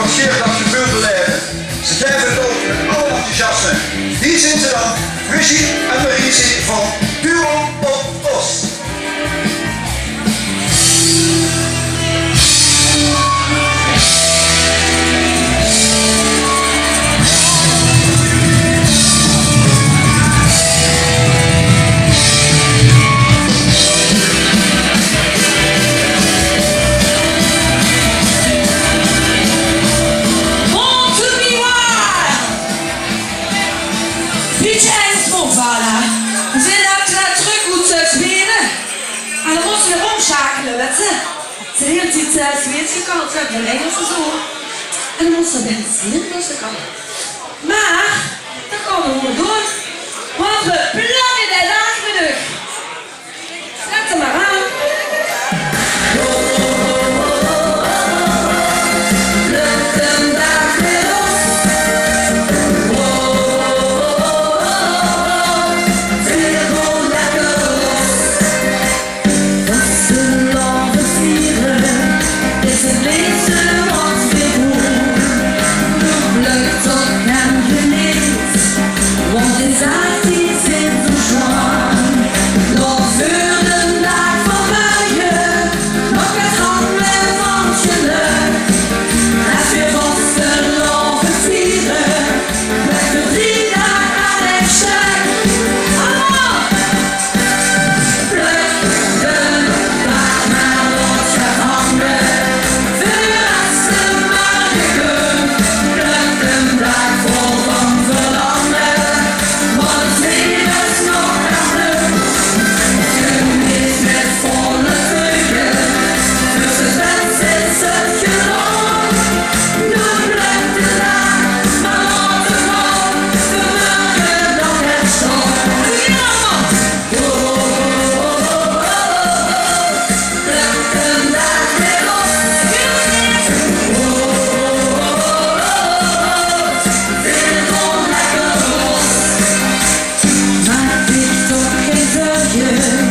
van Geert dat je veel beleven. Ze geven het ook met alle enthousiasme. Hier zijn ze dan, Brigitte en Marietje van Duo op Os. We zijn net terug moeten spelen. En dan moesten we omschakelen, weet je. Ze heeft iets Zweeds gekant, een Engelse zo. En dan moesten we bij het Nederlandse kant. Maar, dat kan we gewoon door. Want we plakken de dag terug. Zet hem maar aan. Yeah.